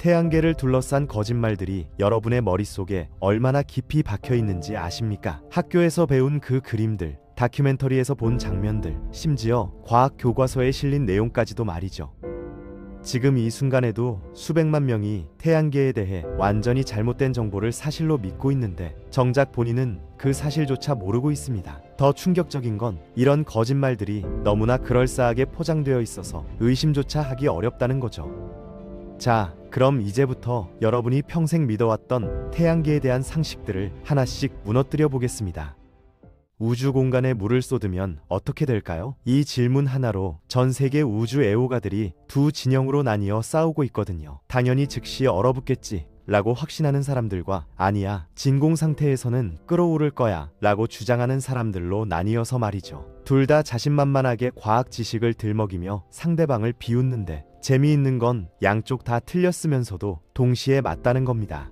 태양계를 둘러싼 거짓말들이 여러분의 머릿속에 얼마나 깊이 박혀 있는지 아십니까? 학교에서 배운 그 그림들, 다큐멘터리에서 본 장면들, 심지어 과학 교과서에 실린 내용까지도 말이죠. 지금 이 순간에도 수백만 명이 태양계에 대해 완전히 잘못된 정보를 사실로 믿고 있는데 정작 본인은 그 사실조차 모르고 있습니다. 더 충격적인 건 이런 거짓말들이 너무나 그럴싸하게 포장되어 있어서 의심조차 하기 어렵다는 거죠. 자, 그럼 이제부터 여러분이 평생 믿어왔던 태양계에 대한 상식들을 하나씩 무너뜨려 보겠습니다. 우주 공간에 물을 쏟으면 어떻게 될까요? 이 질문 하나로 전 세계 우주 애호가들이 두 진영으로 나뉘어 싸우고 있거든요. 당연히 즉시 얼어붙겠지 라고 확신하는 사람들과 아니야, 진공 상태에서는 끓어오를 거야 라고 주장하는 사람들로 나뉘어서 말이죠. 둘 다 자신만만하게 과학 지식을 들먹이며 상대방을 비웃는데 재미있는 건 양쪽 다 틀렸으면서도 동시에 맞다는 겁니다.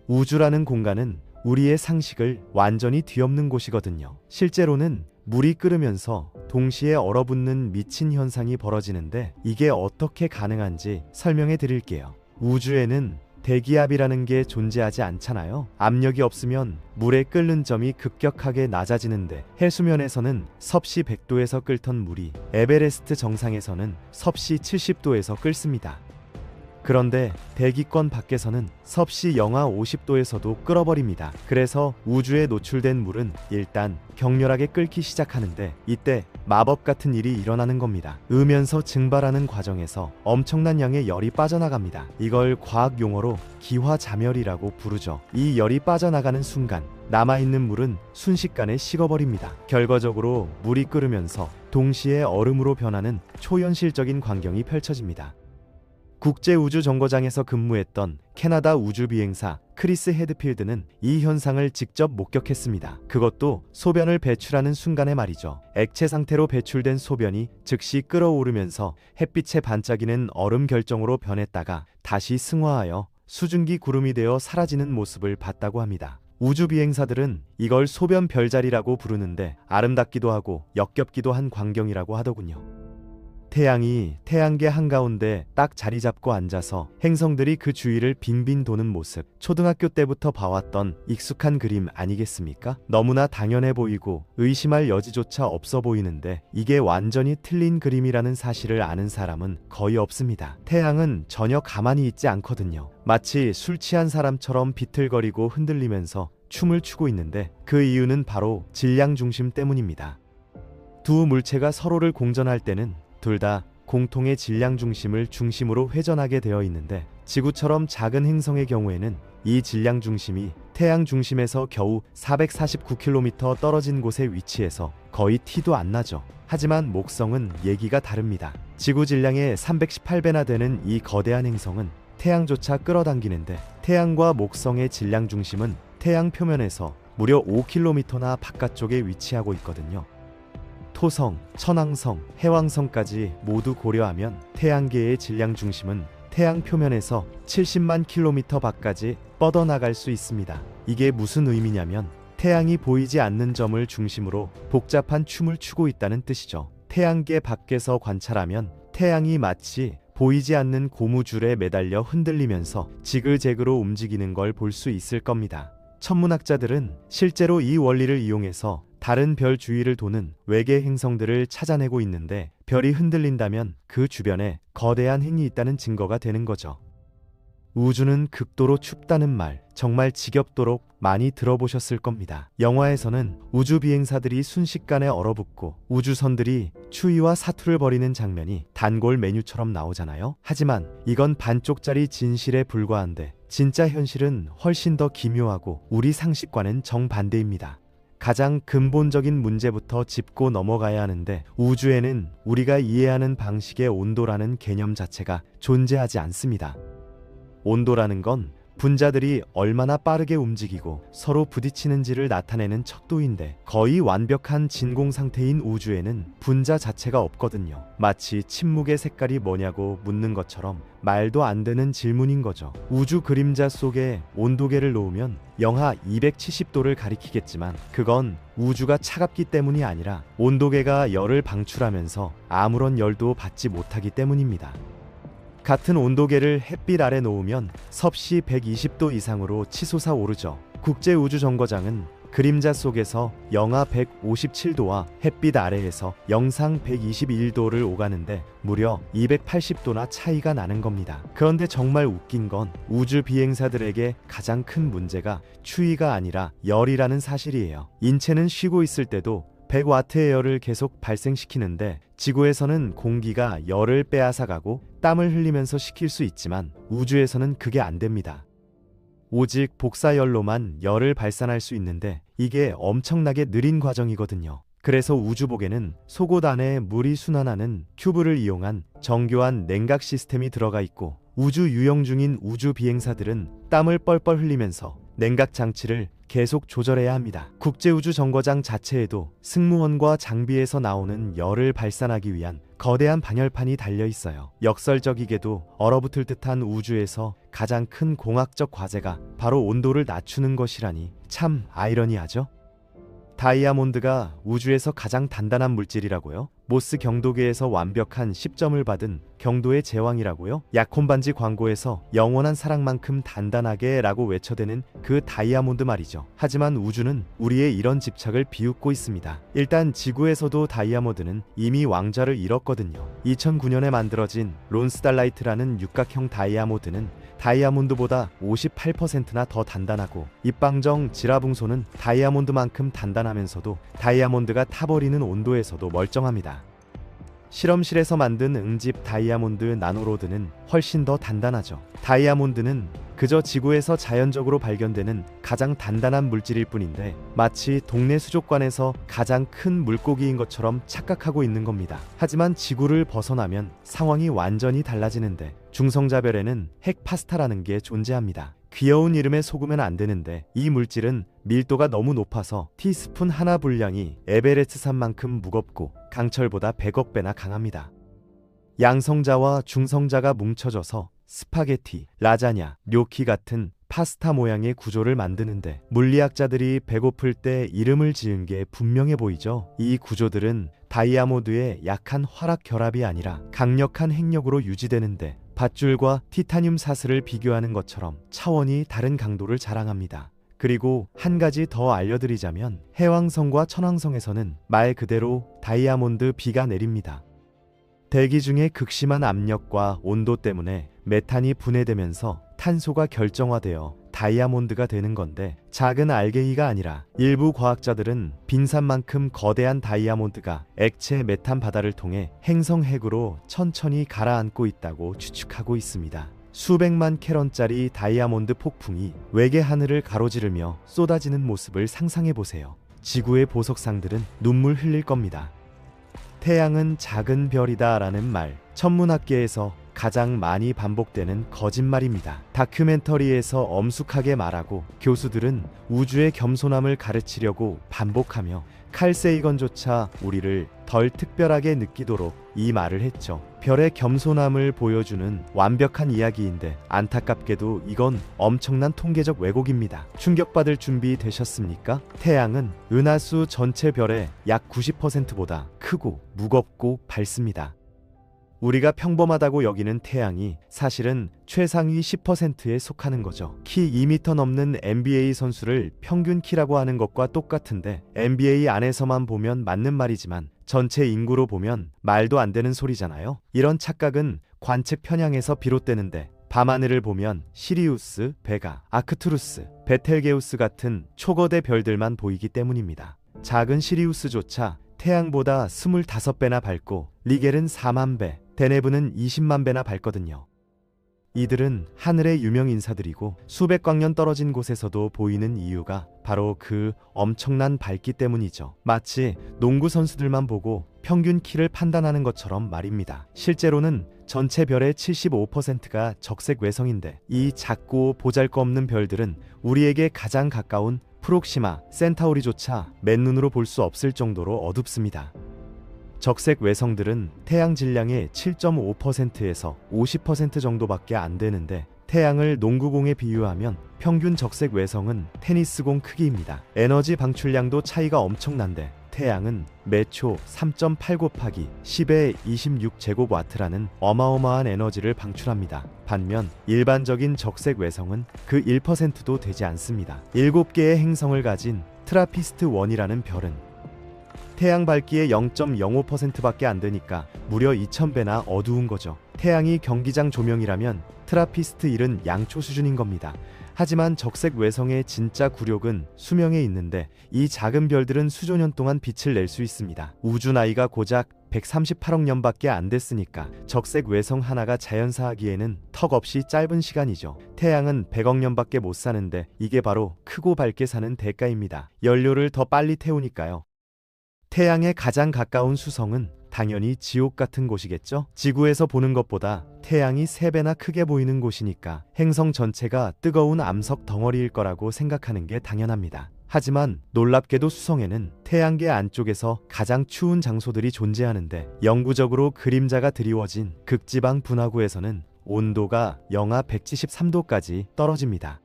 우주라는 공간은 우리의 상식을 완전히 뒤엎는 곳이거든요. 실제로는 물이 끓으면서 동시에 얼어붙는 미친 현상이 벌어지는데 이게 어떻게 가능한지 설명해 드릴게요. 우주에는 대기압이라는 게 존재하지 않잖아요. 압력이 없으면 물의 끓는 점이 급격하게 낮아지는데 해수면에서는 섭씨 100도에서 끓던 물이 에베레스트 정상에서는 섭씨 70도에서 끓습니다. 그런데 대기권 밖에서는 섭씨 영하 50도에서도 끓어버립니다. 그래서 우주에 노출된 물은 일단 격렬하게 끓기 시작하는데 이때 마법 같은 일이 일어나는 겁니다. 으면서 증발하는 과정에서 엄청난 양의 열이 빠져나갑니다. 이걸 과학 용어로 기화자멸이라고 부르죠. 이 열이 빠져나가는 순간 남아있는 물은 순식간에 식어버립니다. 결과적으로 물이 끓으면서 동시에 얼음으로 변하는 초현실적인 광경이 펼쳐집니다. 국제우주정거장에서 근무했던 캐나다 우주비행사 크리스 헤드필드는 이 현상을 직접 목격했습니다. 그것도 소변을 배출하는 순간에 말이죠. 액체 상태로 배출된 소변이 즉시 끓어오르면서 햇빛에 반짝이는 얼음 결정으로 변했다가 다시 승화하여 수증기 구름이 되어 사라지는 모습을 봤다고 합니다. 우주비행사들은 이걸 소변 별자리라고 부르는데 아름답기도 하고 역겹기도 한 광경이라고 하더군요. 태양이 태양계 한가운데 딱 자리 잡고 앉아서 행성들이 그 주위를 빙빙 도는 모습, 초등학교 때부터 봐왔던 익숙한 그림 아니겠습니까? 너무나 당연해 보이고 의심할 여지조차 없어 보이는데 이게 완전히 틀린 그림이라는 사실을 아는 사람은 거의 없습니다. 태양은 전혀 가만히 있지 않거든요. 마치 술 취한 사람처럼 비틀거리고 흔들리면서 춤을 추고 있는데 그 이유는 바로 질량 중심 때문입니다. 두 물체가 서로를 공전할 때는 둘 다 공통의 질량 중심을 중심으로 회전하게 되어 있는데 지구처럼 작은 행성의 경우에는 이 질량 중심이 태양 중심에서 겨우 449km 떨어진 곳에 위치해서 거의 티도 안 나죠. 하지만 목성은 얘기가 다릅니다. 지구 질량의 318배나 되는 이 거대한 행성은 태양조차 끌어당기는데 태양과 목성의 질량 중심은 태양 표면에서 무려 5km나 바깥쪽에 위치하고 있거든요. 토성, 천왕성, 해왕성까지 모두 고려하면 태양계의 질량 중심은 태양 표면에서 70만 킬로미터 밖까지 뻗어나갈 수 있습니다. 이게 무슨 의미냐면 태양이 보이지 않는 점을 중심으로 복잡한 춤을 추고 있다는 뜻이죠. 태양계 밖에서 관찰하면 태양이 마치 보이지 않는 고무줄에 매달려 흔들리면서 지글재글로 움직이는 걸 볼 수 있을 겁니다. 천문학자들은 실제로 이 원리를 이용해서 다른 별 주위를 도는 외계 행성들을 찾아내고 있는데 별이 흔들린다면 그 주변에 거대한 힘이 있다는 증거가 되는 거죠. 우주는 극도로 춥다는 말 정말 지겹도록 많이 들어보셨을 겁니다. 영화에서는 우주 비행사들이 순식간에 얼어붙고 우주선들이 추위와 사투를 벌이는 장면이 단골 메뉴처럼 나오잖아요. 하지만 이건 반쪽짜리 진실에 불과한데 진짜 현실은 훨씬 더 기묘하고 우리 상식과는 정반대입니다. 가장 근본적인 문제부터 짚고 넘어가야 하는데 우주에는 우리가 이해하는 방식의 온도라는 개념 자체가 존재하지 않습니다. 온도라는 건 분자들이 얼마나 빠르게 움직이고 서로 부딪히는지를 나타내는 척도인데 거의 완벽한 진공 상태인 우주에는 분자 자체가 없거든요. 마치 침묵의 색깔이 뭐냐고 묻는 것처럼 말도 안 되는 질문인 거죠. 우주 그림자 속에 온도계를 놓으면 영하 270도를 가리키겠지만 그건 우주가 차갑기 때문이 아니라 온도계가 열을 방출하면서 아무런 열도 받지 못하기 때문입니다. 같은 온도계를 햇빛 아래 놓으면 섭씨 120도 이상으로 치솟아 오르죠. 국제우주정거장은 그림자 속에서 영하 157도와 햇빛 아래에서 영상 121도를 오가는데 무려 280도나 차이가 나는 겁니다. 그런데 정말 웃긴 건 우주 비행사들에게 가장 큰 문제가 추위가 아니라 열이라는 사실이에요. 인체는 쉬고 있을 때도 100와트의 열을 계속 발생시키는데 지구에서는 공기가 열을 빼앗아가고 땀을 흘리면서 식힐 수 있지만 우주에서는 그게 안 됩니다. 오직 복사열로만 열을 발산할 수 있는데 이게 엄청나게 느린 과정이거든요. 그래서 우주복에는 속옷 안에 물이 순환하는 튜브를 이용한 정교한 냉각 시스템이 들어가 있고 우주 유영 중인 우주 비행사들은 땀을 뻘뻘 흘리면서 냉각 장치를 계속 조절해야 합니다. 국제우주정거장 자체에도 승무원과 장비에서 나오는 열을 발산하기 위한 거대한 방열판이 달려 있어요. 역설적이게도 얼어붙을 듯한 우주에서 가장 큰 공학적 과제가 바로 온도를 낮추는 것이라니 참 아이러니하죠? 다이아몬드가 우주에서 가장 단단한 물질이라고요? 모스 경도계에서 완벽한 10점을 받은 경도의 제왕이라고요? 약혼반지 광고에서 영원한 사랑만큼 단단하게 라고 외쳐대는 그 다이아몬드 말이죠. 하지만 우주는 우리의 이런 집착을 비웃고 있습니다. 일단 지구에서도 다이아몬드는 이미 왕좌를 잃었거든요. 2009년에 만들어진 론스달라이트라는 육각형 다이아몬드는 다이아몬드보다 58%나 더 단단하고 입방정 지라붕소는 다이아몬드만큼 단단하면서도 다이아몬드가 타버리는 온도에서도 멀쩡합니다. 실험실에서 만든 응집 다이아몬드 나노로드는 훨씬 더 단단하죠. 다이아몬드는 그저 지구에서 자연적으로 발견되는 가장 단단한 물질일 뿐인데 마치 동네 수족관에서 가장 큰 물고기인 것처럼 착각하고 있는 겁니다. 하지만 지구를 벗어나면 상황이 완전히 달라지는데 중성자별에는 핵 파스타라는 게 존재합니다. 귀여운 이름에 속으면 안 되는데 이 물질은 밀도가 너무 높아서 티스푼 하나 분량이 에베레스트산만큼 무겁고 강철보다 100억 배나 강합니다. 양성자와 중성자가 뭉쳐져서 스파게티, 라자냐, 뇨키 같은 파스타 모양의 구조를 만드는데 물리학자들이 배고플 때 이름을 지은 게 분명해 보이죠? 이 구조들은 다이아몬드의 약한 화학 결합이 아니라 강력한 핵력으로 유지되는데 밧줄과 티타늄 사슬을 비교하는 것처럼 차원이 다른 강도를 자랑합니다. 그리고 한 가지 더 알려드리자면 해왕성과 천왕성에서는 말 그대로 다이아몬드 비가 내립니다. 대기 중에 극심한 압력과 온도 때문에 메탄이 분해되면서 탄소가 결정화되어 다이아몬드가 되는 건데 작은 알갱이가 아니라 일부 과학자들은 빈산만큼 거대한 다이아몬드가 액체 메탄 바다를 통해 행성 핵으로 천천히 가라앉고 있다고 추측하고 있습니다. 수백만 캐런짜리 다이아몬드 폭풍이 외계 하늘을 가로지르며 쏟아지는 모습을 상상해보세요. 지구의 보석상들은 눈물 흘릴 겁니다. 태양은 작은 별이다 라는 말, 천문학계에서 가장 많이 반복되는 거짓말입니다. 다큐멘터리에서 엄숙하게 말하고 교수들은 우주의 겸손함을 가르치려고 반복하며 칼 세이건조차 우리를 덜 특별하게 느끼도록 이 말을 했죠. 별의 겸손함을 보여주는 완벽한 이야기인데 안타깝게도 이건 엄청난 통계적 왜곡입니다. 충격받을 준비 되셨습니까? 태양은 은하수 전체 별의 약 90%보다 크고 무겁고 밝습니다. 우리가 평범하다고 여기는 태양이 사실은 최상위 10%에 속하는 거죠. 키 2m 넘는 NBA 선수를 평균 키라고 하는 것과 똑같은데 NBA 안에서만 보면 맞는 말이지만 전체 인구로 보면 말도 안 되는 소리잖아요. 이런 착각은 관측 편향에서 비롯되는데 밤하늘을 보면 시리우스, 베가, 아크투루스, 베텔게우스 같은 초거대 별들만 보이기 때문입니다. 작은 시리우스조차 태양보다 25배나 밝고 리겔은 4만 배, 데네브는 20만 배나 밝거든요. 이들은 하늘의 유명 인사들이고 수백 광년 떨어진 곳에서도 보이는 이유가 바로 그 엄청난 밝기 때문이죠. 마치 농구 선수들만 보고 평균 키를 판단하는 것처럼 말입니다. 실제로는 전체 별의 75%가 적색 외성인데 이 작고 보잘것없는 별들은 우리에게 가장 가까운 프록시마, 센타우리조차 맨눈으로 볼 수 없을 정도로 어둡습니다. 적색 외성들은 태양 질량의 7.5%에서 50% 정도밖에 안 되는데 태양을 농구공에 비유하면 평균 적색 외성은 테니스공 크기입니다. 에너지 방출량도 차이가 엄청난데 태양은 매초 3.8 곱하기 10의 26제곱와트라는 어마어마한 에너지를 방출합니다. 반면 일반적인 적색 외성은 그 1%도 되지 않습니다. 7개의 행성을 가진 트라피스트 1이라는 별은 태양 밝기의 0.05%밖에 안 되니까 무려 2000배나 어두운 거죠. 태양이 경기장 조명이라면 트라피스트 1은 양초 수준인 겁니다. 하지만 적색 외성의 진짜 굴욕은 수명에 있는데 이 작은 별들은 수조년 동안 빛을 낼 수 있습니다. 우주 나이가 고작 138억 년밖에 안 됐으니까 적색 외성 하나가 자연사하기에는 턱없이 짧은 시간이죠. 태양은 100억 년밖에 못 사는데 이게 바로 크고 밝게 사는 대가입니다. 연료를 더 빨리 태우니까요. 태양에 가장 가까운 수성은 당연히 지옥 같은 곳이겠죠? 지구에서 보는 것보다 태양이 3배나 크게 보이는 곳이니까 행성 전체가 뜨거운 암석 덩어리일 거라고 생각하는 게 당연합니다. 하지만 놀랍게도 수성에는 태양계 안쪽에서 가장 추운 장소들이 존재하는데 영구적으로 그림자가 드리워진 극지방 분화구에서는 온도가 영하 173도까지 떨어집니다.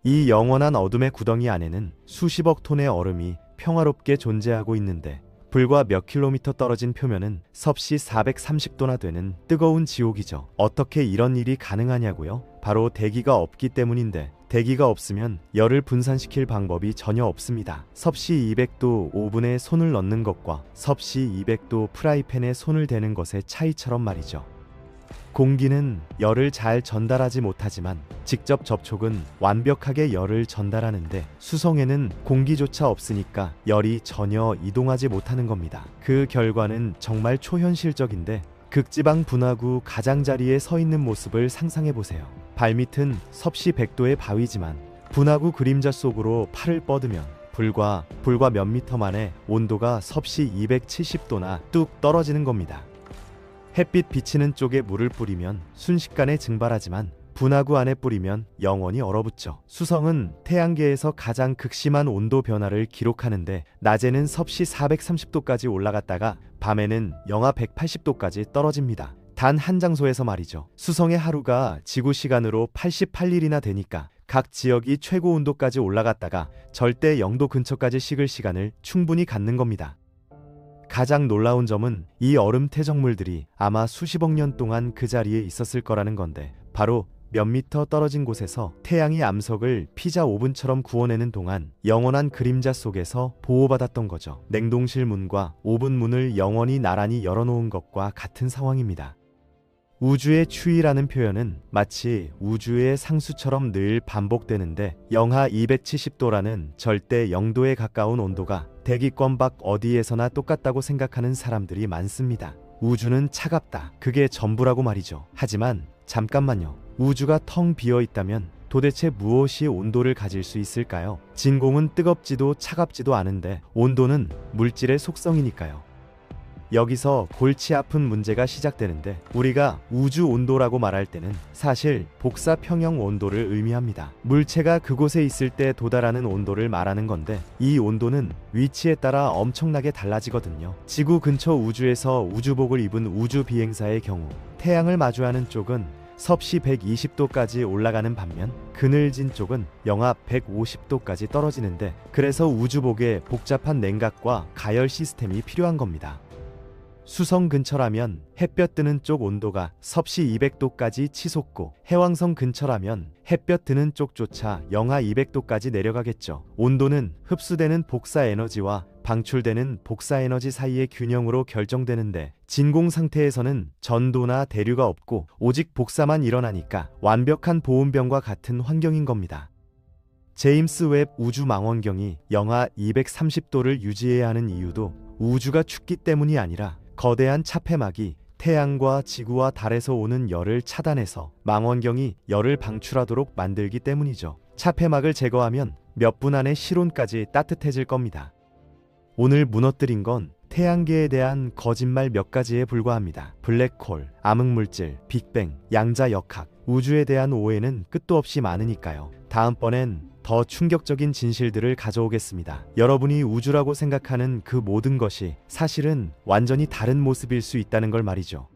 이 영원한 어둠의 구덩이 안에는 수십억 톤의 얼음이 평화롭게 존재하고 있는데 불과 몇 킬로미터 떨어진 표면은 섭씨 430도나 되는 뜨거운 지옥이죠. 어떻게 이런 일이 가능하냐고요? 바로 대기가 없기 때문인데 대기가 없으면 열을 분산시킬 방법이 전혀 없습니다. 섭씨 200도 오븐에 손을 넣는 것과 섭씨 200도 프라이팬에 손을 대는 것의 차이처럼 말이죠. 공기는 열을 잘 전달하지 못하지만 직접 접촉은 완벽하게 열을 전달하는데 수성에는 공기조차 없으니까 열이 전혀 이동하지 못하는 겁니다. 그 결과는 정말 초현실적인데 극지방 분화구 가장자리에 서 있는 모습을 상상해 보세요. 발밑은 섭씨 100도의 바위지만 분화구 그림자 속으로 팔을 뻗으면 불과 몇 미터 만에 온도가 섭씨 270도나 뚝 떨어지는 겁니다. 햇빛 비치는 쪽에 물을 뿌리면 순식간에 증발하지만 분화구 안에 뿌리면 영원히 얼어붙죠. 수성은 태양계에서 가장 극심한 온도 변화를 기록하는데 낮에는 섭씨 430도까지 올라갔다가 밤에는 영하 180도까지 떨어집니다. 단 한 장소에서 말이죠. 수성의 하루가 지구 시간으로 88일이나 되니까 각 지역이 최고 온도까지 올라갔다가 절대 0도 근처까지 식을 시간을 충분히 갖는 겁니다. 가장 놀라운 점은 이 얼음 태적물들이 아마 수십억 년 동안 그 자리에 있었을 거라는 건데 바로 몇 미터 떨어진 곳에서 태양이 암석을 피자 오븐처럼 구워내는 동안 영원한 그림자 속에서 보호받았던 거죠. 냉동실 문과 오븐 문을 영원히 나란히 열어놓은 것과 같은 상황입니다. 우주의 추위라는 표현은 마치 우주의 상수처럼 늘 반복되는데 영하 270도라는 절대 0도에 가까운 온도가 대기권 밖 어디에서나 똑같다고 생각하는 사람들이 많습니다. 우주는 차갑다. 그게 전부라고 말이죠. 하지만 잠깐만요. 우주가 텅 비어 있다면 도대체 무엇이 온도를 가질 수 있을까요? 진공은 뜨겁지도 차갑지도 않은데 온도는 물질의 속성이니까요. 여기서 골치 아픈 문제가 시작되는데 우리가 우주 온도라고 말할 때는 사실 복사 평형 온도를 의미합니다. 물체가 그곳에 있을 때 도달하는 온도를 말하는 건데 이 온도는 위치에 따라 엄청나게 달라지거든요. 지구 근처 우주에서 우주복을 입은 우주 비행사의 경우 태양을 마주하는 쪽은 섭씨 120도까지 올라가는 반면 그늘진 쪽은 영하 150도까지 떨어지는데 그래서 우주복에 복잡한 냉각과 가열 시스템이 필요한 겁니다. 수성 근처라면 햇볕 드는 쪽 온도가 섭씨 200도까지 치솟고 해왕성 근처라면 햇볕 드는 쪽조차 영하 200도까지 내려가겠죠. 온도는 흡수되는 복사 에너지와 방출되는 복사 에너지 사이의 균형으로 결정되는데 진공 상태에서는 전도나 대류가 없고 오직 복사만 일어나니까 완벽한 보온병과 같은 환경인 겁니다. 제임스 웹 우주망원경이 영하 230도를 유지해야 하는 이유도 우주가 춥기 때문이 아니라 거대한 차폐막이 태양과 지구와 달에서 오는 열을 차단해서 망원경이 열을 방출하도록 만들기 때문이죠. 차폐막을 제거하면 몇 분 안에 실온까지 따뜻해질 겁니다. 오늘 무너뜨린 건 태양계에 대한 거짓말 몇 가지에 불과합니다. 블랙홀, 암흑물질, 빅뱅, 양자역학, 우주에 대한 오해는 끝도 없이 많으니까요. 다음번엔 더 충격적인 진실들을 가져오겠습니다. 여러분이 우주라고 생각하는 그 모든 것이 사실은 완전히 다른 모습일 수 있다는 걸 말이죠.